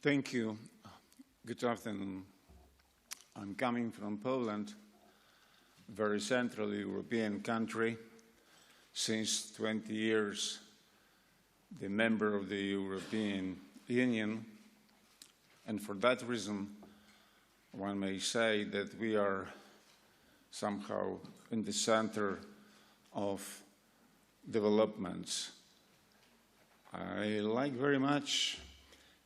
Thank you. Good afternoon. I'm coming from Poland, a very central European country, since 20 years the member of the European Union, and for that reason one may say that we are somehow in the center of developments. I like very much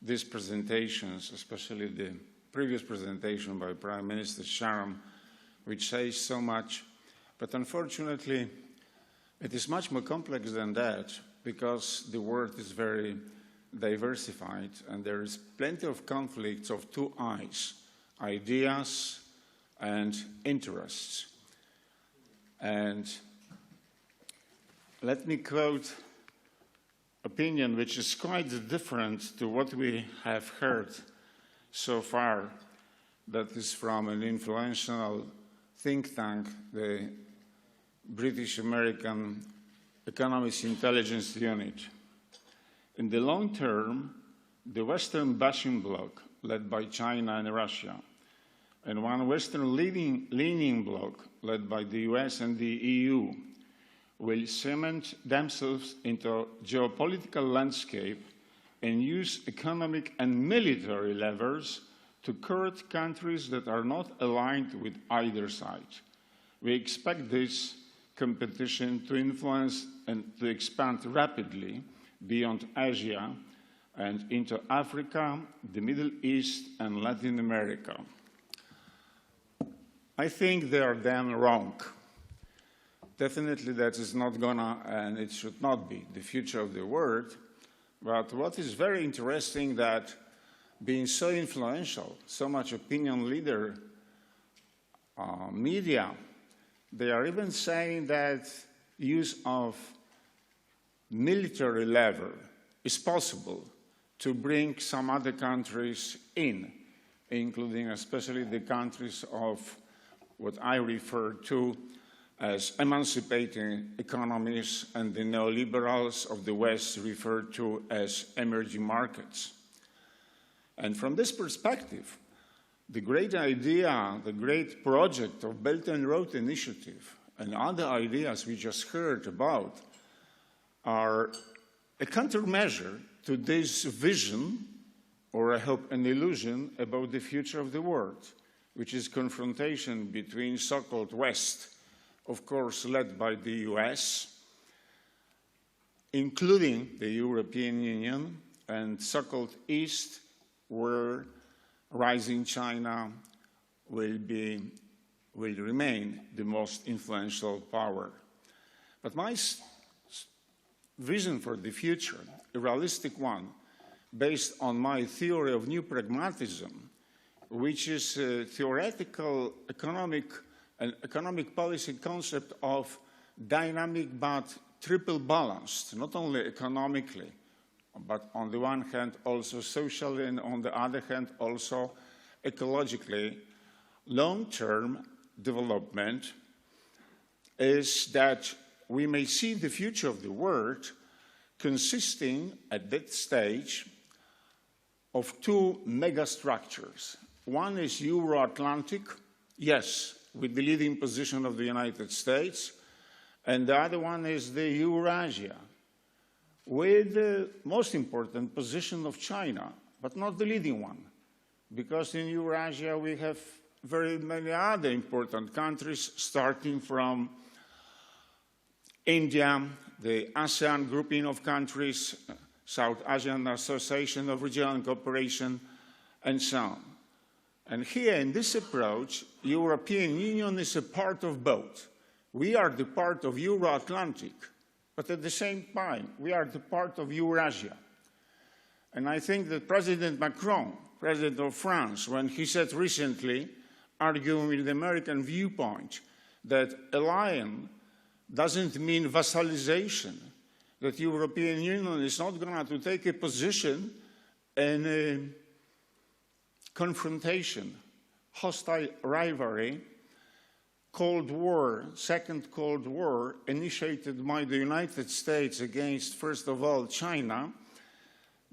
these presentations, especially the previous presentation by Prime Minister Sharon, which says so much, but unfortunately it is much more complex than that because the world is very diversified and there is plenty of conflicts of two eyes, ideas and interests. And let me quote opinion which is quite different to what we have heard so far, that is from an influential think tank, the British-American Economist Intelligence Unit. In the long term, the Western bashing bloc, led by China and Russia, and one Western leaning bloc, led by the US and the EU, will cement themselves into geopolitical landscape and use economic and military levers to curb countries that are not aligned with either side. We expect this competition to influence and to expand rapidly beyond Asia and into Africa, the Middle East, and Latin America. I think they are damn wrong. Definitely that is not gonna, and it should not be, the future of the world. But what is very interesting that being so influential, so much opinion leader, media, they are even saying that use of military lever is possible to bring some other countries in, including especially the countries of what I refer to as emancipating economies and the neoliberals of the West referred to as emerging markets. And from this perspective, the great idea, the great project of Belt and Road Initiative and other ideas we just heard about are a countermeasure to this vision, or I hope an illusion, about the future of the world, which is confrontation between so-called West, of course led by the US, including the European Union, and so-called East, where rising China will remain the most influential power. But my vision for the future, a realistic one, based on my theory of new pragmatism, which is a theoretical economic policy concept of dynamic but triple balanced, not only economically, but on the one hand also socially, and on the other hand also ecologically. Long-term development is that we may see the future of the world consisting at that stage of two megastructures. One is Euro-Atlantic, yes, with the leading position of the United States, and the other one is the Eurasia, with the most important position of China, but not the leading one, because in Eurasia we have very many other important countries, starting from India, the ASEAN grouping of countries, South Asian Association of Regional Cooperation, and so on. And here in this approach, European Union is a part of both. We are the part of Euro-Atlantic, but at the same time, we are the part of Eurasia. And I think that President Macron, President of France, when he said recently, arguing with the American viewpoint, that alliance doesn't mean vassalization, that European Union is not going to take a position in confrontation, hostile rivalry, Cold War, second Cold War, initiated by the United States against, first of all, China,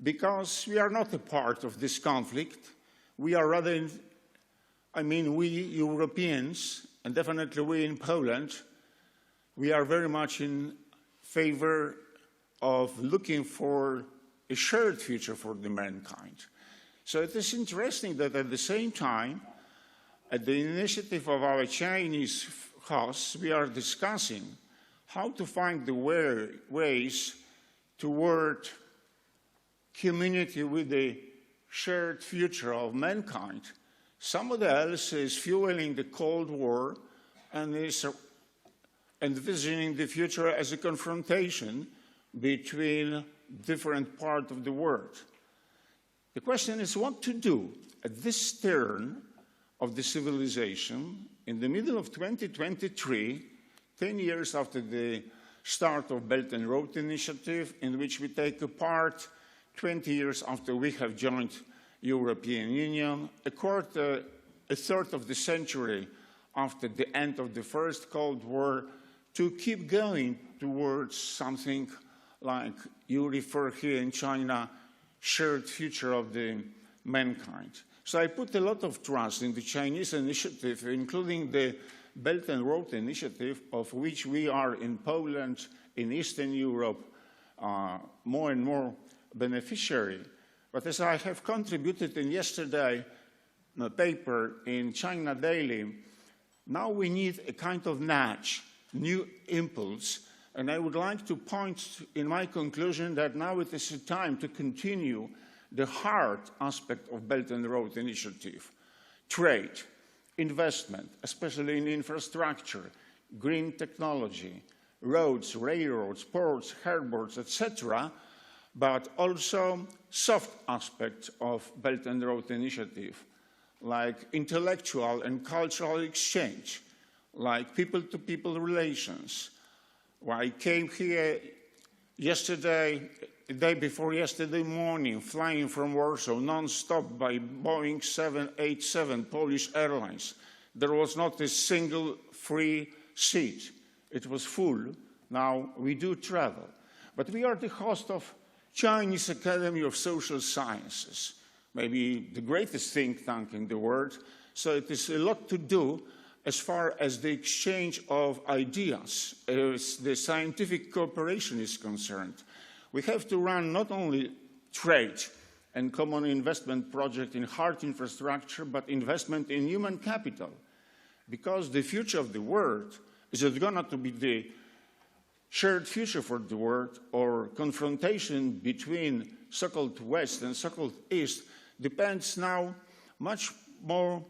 because we are not a part of this conflict. We are rather, we Europeans, and definitely we in Poland, we are very much in favor of looking for a shared future for the mankind. So it is interesting that at the same time, at the initiative of our Chinese hosts, we are discussing how to find the ways toward community with the shared future of mankind. Somebody else is fueling the Cold War and is envisioning the future as a confrontation between different parts of the world. The question is what to do at this turn of the civilization in the middle of 2023, 10 years after the start of Belt and Road Initiative, in which we take a part 20 years after we have joined European Union, a third of the century after the end of the First Cold War, to keep going towards something like you refer here in China, shared future of the mankind. So I put a lot of trust in the Chinese initiative, including the Belt and Road Initiative, of which we are in Poland, in Eastern Europe, more and more beneficiary. But as I have contributed in yesterday a paper in China Daily, now we need a kind of nudge, new impulse. And I would like to point in my conclusion that now it is a time to continue the hard aspect of Belt and Road Initiative, trade, investment, especially in infrastructure, green technology, roads, railroads, ports, airports, etc., but also soft aspects of Belt and Road Initiative, like intellectual and cultural exchange, like people-to-people relations. I came here yesterday, the day before yesterday morning, flying from Warsaw non-stop by Boeing 787 Polish Airlines. There was not a single free seat. It was full. Now we do travel. But we are the host of Chinese Academy of Social Sciences, maybe the greatest think tank in the world. So it is a lot to do as far as the exchange of ideas, as the scientific cooperation is concerned. We have to run not only trade and common investment project in hard infrastructure, but investment in human capital. Because the future of the world, is it going to be the shared future for the world or confrontation between so-called West and so-called East, depends now much more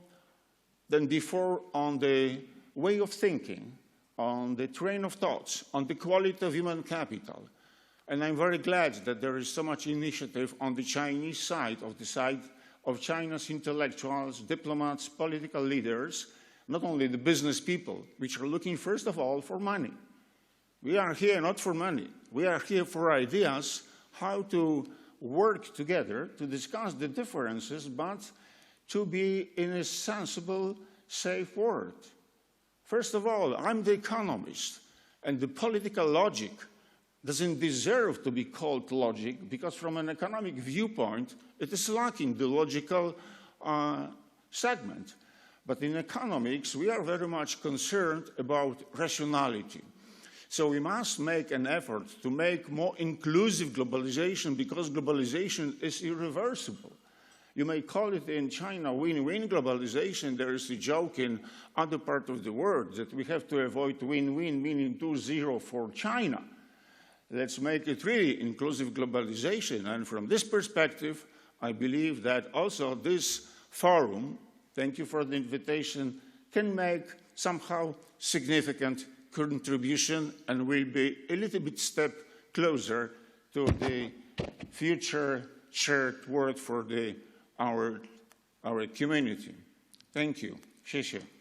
than before on the way of thinking, on the train of thoughts, on the quality of human capital. And I'm very glad that there is so much initiative on the Chinese side of China's intellectuals, diplomats, political leaders, not only the business people, which are looking first of all for money. We are here not for money. We are here for ideas, how to work together, to discuss the differences, but to be in a sensible, safe world. First of all, I'm the economist, and the political logic doesn't deserve to be called logic, because from an economic viewpoint, it is lacking the logical segment. But in economics, we are very much concerned about rationality. So we must make an effort to make more inclusive globalization, because globalization is irreversible. You may call it in China win-win globalization. There is a joke in other parts of the world that we have to avoid win-win, meaning 2-0 for China. Let's make it really inclusive globalization. And from this perspective, I believe that also this forum, thank you for the invitation, can make somehow significant contribution and will be a little bit step closer to the future shared world for our community. Thank you. 谢谢。